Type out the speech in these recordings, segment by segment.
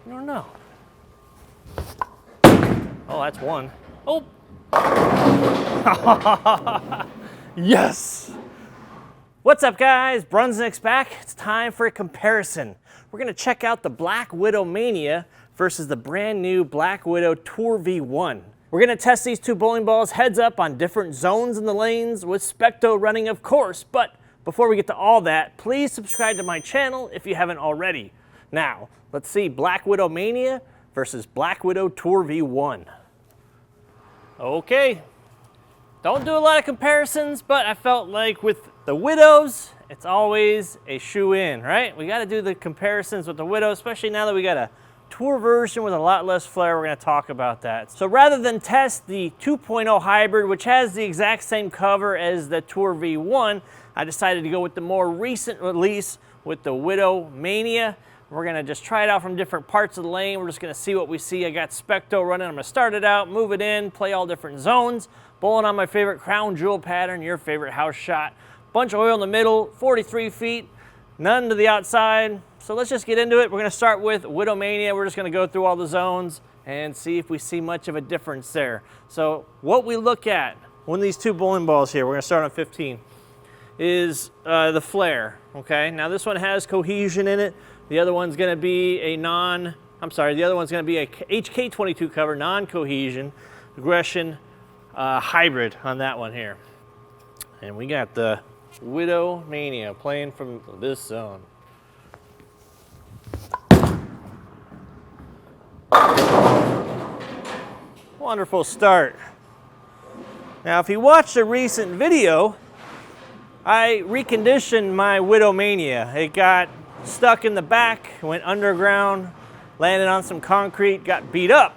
I don't know. Oh, that's one. Oh! Yes! What's up, guys? Brunswick's back. It's time for a comparison. We're going to check out the Black Widow Mania versus the brand new Black Widow Tour V1. We're going to test these two bowling balls heads up on different zones in the lanes with SPECTO running, of course. But before we get to all that, please subscribe to my channel if you haven't already. Now, let's see Black Widow Mania versus Black Widow Tour V1. Okay, don't do a lot of comparisons, but I felt like with the Widows, it's always a shoe-in, right? We got to do the comparisons with the Widow, especially now that we got a Tour version with a lot less flare. We're going to talk about that. So rather than test the 2.0 hybrid, which has the exact same cover as the Tour V1, I decided to go with the more recent release with the Widow Mania. We're going to just try it out from different parts of the lane. We're just going to see what we see. I got SPECTO running. I'm going to start it out, move it in, play all different zones, bowling on my favorite crown jewel pattern, your favorite house shot. Bunch of oil in the middle, 43 feet, none to the outside. So let's just get into it. We're going to start with Widow Mania. We're just going to go through all the zones and see if we see much of a difference there. So what we look at when these two bowling balls here, we're going to start on 15, is the flare. Okay, now this one has cohesion in it. The other one's going to be a the other one's going to be a HK22 cover, non-cohesion, aggression hybrid on that one here. And we got the Widow Mania playing from this zone. Wonderful start. Now, if you watched a recent video, I reconditioned my Widow Mania. It got stuck in the back, went underground, landed on some concrete, got beat up.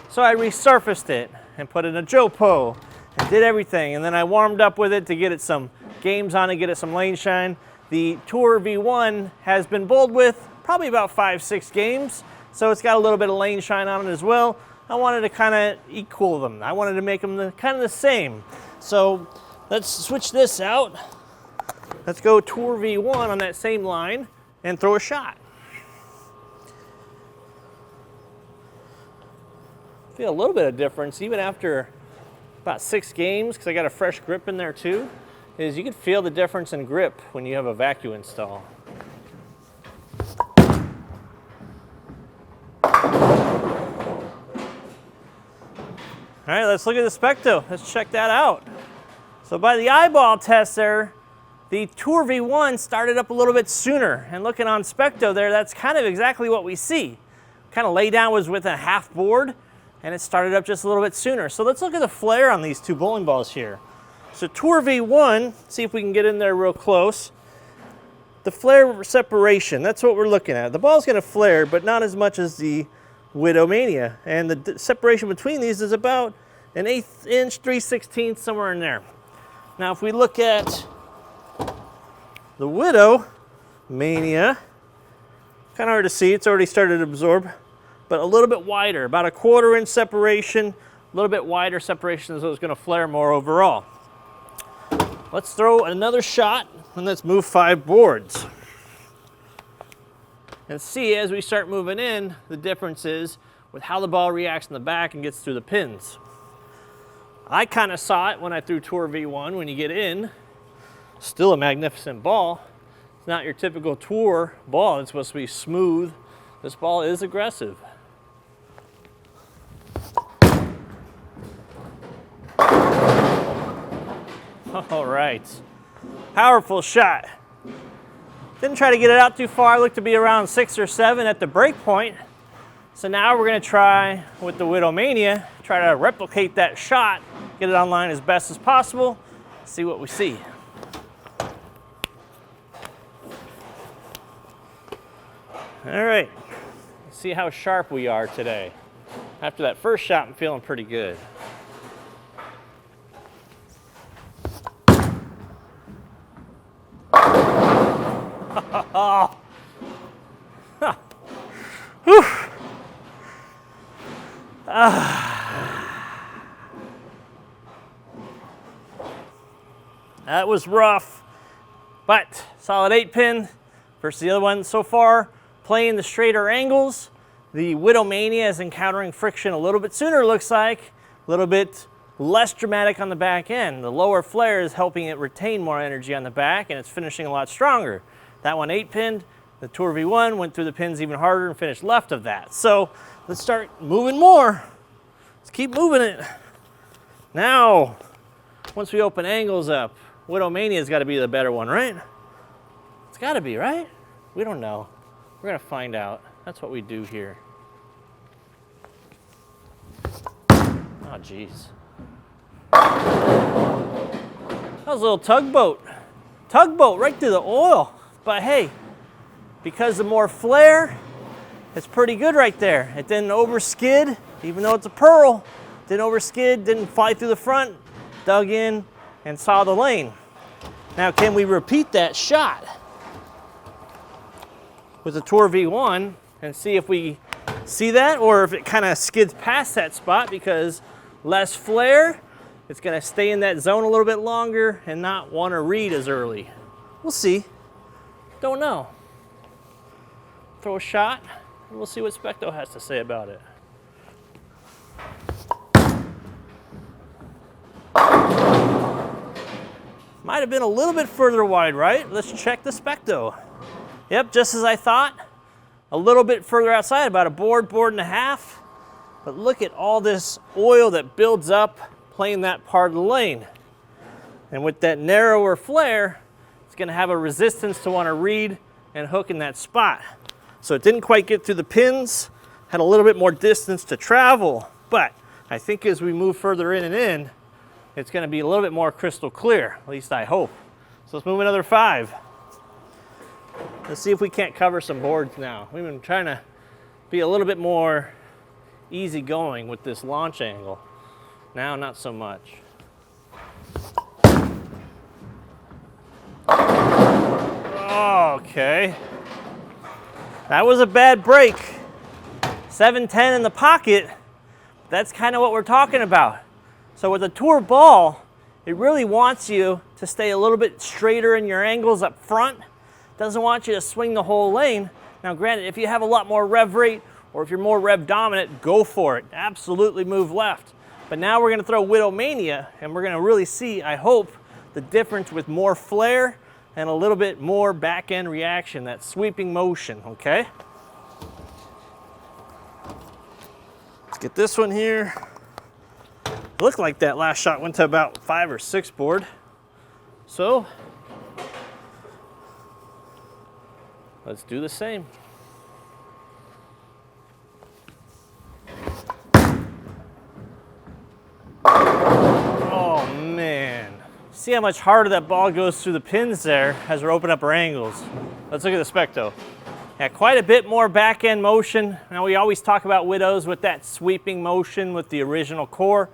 So I resurfaced it and put in a Jopo and did everything. And then I warmed up with it to get it some games on it, get it some lane shine. The Tour V1 has been bowled with probably about 5-6 games. So it's got a little bit of lane shine on it as well. I wanted to kind of equal them. I wanted to make them kind of the same. So let's switch this out. Let's go Tour V1 on that same line and throw a shot. Feel a little bit of difference even after about 6 games, because I got a fresh grip in there too, is you can feel the difference in grip when you have a vacuum install. All right, let's look at the SPECTO. Let's check that out. So by the eyeball test there, the Tour V1 started up a little bit sooner. And looking on SPECTO there, that's kind of exactly what we see. Kind of laydown was with a half board, and it started up just a little bit sooner. So let's look at the flare on these two bowling balls here. So Tour V1, see if we can get in there real close. The flare separation, that's what we're looking at. The ball's gonna flare, but not as much as the Widow Mania. And the separation between these is about an 1/8 inch, 3/16, somewhere in there. Now if we look at the Widow Mania, kind of hard to see, it's already started to absorb, but a little bit wider, about a 1/4 inch separation, a little bit wider separation, so it's gonna flare more overall. Let's throw another shot and let's move 5 boards. And see as we start moving in, the differences with how the ball reacts in the back and gets through the pins. I kind of saw it when I threw Tour V1 when you get in. Still a magnificent ball. It's not your typical Tour ball. It's supposed to be smooth. This ball is aggressive. All right. Powerful shot. Didn't try to get it out too far. Looked to be around 6 or 7 at the break point. So now we're going to try with the Widow Mania, try to replicate that shot, get it online as best as possible, see what we see. All right, let's see how sharp we are today. After that first shot, I'm feeling pretty good. That was rough, but solid 8-pin versus the other one so far. Playing the straighter angles, The Widow Mania is encountering friction a little bit sooner, it looks like, a little bit less dramatic on the back end. The lower flare is helping it retain more energy on the back, and it's finishing a lot stronger. That one 8-pinned, the Tour V1 went through the pins even harder and finished left of that. So let's start moving more. Let's keep moving it. Now, once we open angles up, Widow Mania's got to be the better one, right? It's got to be, right? We don't know. We're going to find out. That's what we do here. Oh, geez. That was a little tugboat. Tugboat right through the oil. But hey, because of more flare, it's pretty good right there. It didn't overskid, even though it's a pearl. Didn't overskid, didn't fly through the front, dug in, and saw the lane. Now, can we repeat that shot with the Tour V1 and see if we see that, or if it kind of skids past that spot because less flare, it's going to stay in that zone a little bit longer and not want to read as early. We'll see. Don't know. Throw a shot, and we'll see what SPECTO has to say about it. Might have been a little bit further wide, right? Let's check the SPECTO. Yep, just as I thought. A little bit further outside, about a board and a half. But look at all this oil that builds up playing that part of the lane. And with that narrower flare, it's going to have a resistance to want to read and hook in that spot. So it didn't quite get through the pins, had a little bit more distance to travel. But I think as we move further in and in, it's going to be a little bit more crystal clear, at least I hope. So let's move another 5. Let's see if we can't cover some boards now. We've been trying to be a little bit more easygoing with this launch angle. Now, not so much. Okay. That was a bad break. 710 in the pocket. That's kind of what we're talking about. So with a Tour ball, it really wants you to stay a little bit straighter in your angles up front. Doesn't want you to swing the whole lane. Now granted, if you have a lot more rev rate or if you're more rev dominant, go for it. Absolutely move left. But now we're going to throw Widow Mania and we're going to really see, I hope, the difference with more flare and a little bit more back end reaction, that sweeping motion, okay? Let's get this one here. It looked like that last shot went to about 5 or 6 board. So let's do the same. Oh man. See how much harder that ball goes through the pins there as we're opening up our angles. Let's look at the SPECTO. Yeah, quite a bit more back end motion. Now we always talk about Widows with that sweeping motion with the original core.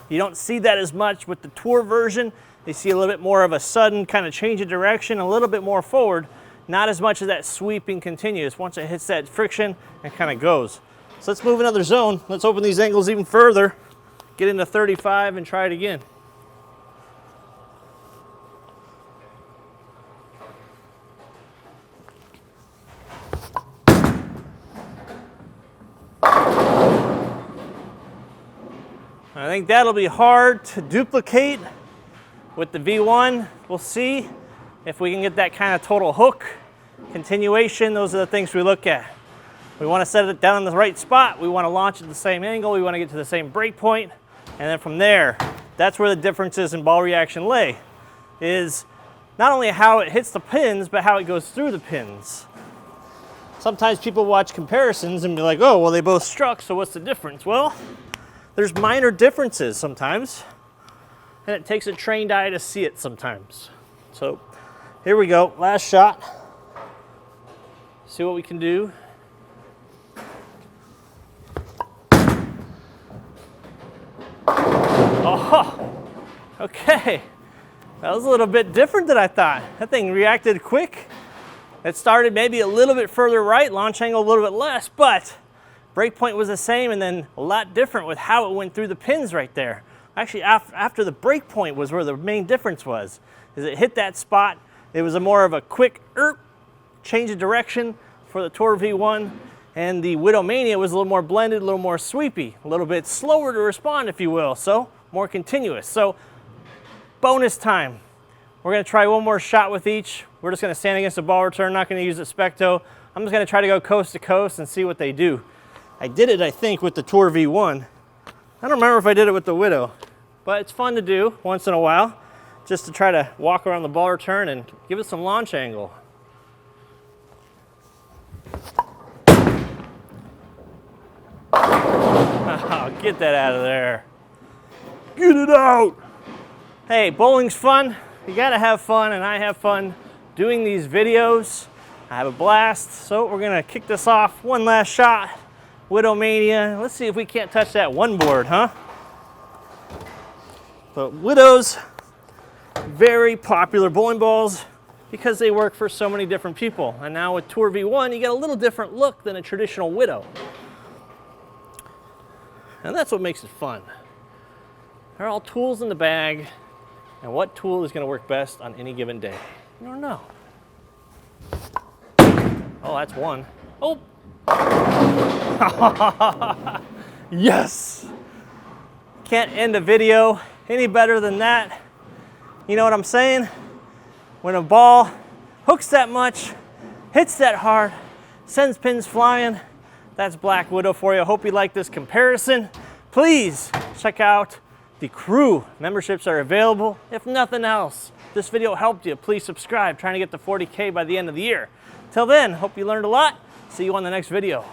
You don't see that as much with the Tour version. You see a little bit more of a sudden kind of change of direction, a little bit more forward. Not as much as that sweeping continuous once it hits that friction and kind of goes. So let's move another zone. Let's open these angles even further, get into 35 and try it again. I think that'll be hard to duplicate with the V1. We'll see if we can get that kind of total hook, continuation. Those are the things we look at. We want to set it down in the right spot. We want to launch at the same angle. We want to get to the same break point. And then from there, that's where the differences in ball reaction lay, is not only how it hits the pins, but how it goes through the pins. Sometimes people watch comparisons and be like, oh, well, they both struck, so what's the difference? Well, there's minor differences sometimes, and it takes a trained eye to see it sometimes. So here we go, last shot. See what we can do. Oh, okay. That was a little bit different than I thought. That thing reacted quick. It started maybe a little bit further right, launch angle a little bit less, but breakpoint was the same and then a lot different with how it went through the pins right there. Actually, after the breakpoint was where the main difference was. Is it hit that spot, it was a more of a quick change of direction for the Tour V1, And the Widow Mania was a little more blended, a little more sweepy, a little bit slower to respond, if you will, so more continuous. So bonus time. We're gonna try one more shot with each. We're just gonna stand against the ball return, not gonna use the SPECTO. I'm just gonna try to go coast to coast and see what they do. I did it, I think, with the Tour V1. I don't remember if I did it with the Widow, but it's fun to do once in a while, just to try to walk around the ball return and give it some launch angle. Oh, get that out of there. Get it out! Hey, bowling's fun. You gotta have fun, and I have fun doing these videos. I have a blast, so we're gonna kick this off. One last shot, Widow Mania. Let's see if we can't touch that one board, huh? But Widows, very popular bowling balls because they work for so many different people. And now with Tour V1, you get a little different look than a traditional Widow. And that's what makes it fun. They're all tools in the bag, and what tool is gonna work best on any given day? You don't know. Oh, that's one. Oh! Yes! Can't end a video any better than that. You know what I'm saying? When a ball hooks that much, hits that hard, sends pins flying, that's Black Widow for you. I hope you like this comparison. Please check out the crew. Memberships are available. If nothing else, this video helped you. Please subscribe. Trying to get to 40K by the end of the year. Till then, hope you learned a lot. See you on the next video.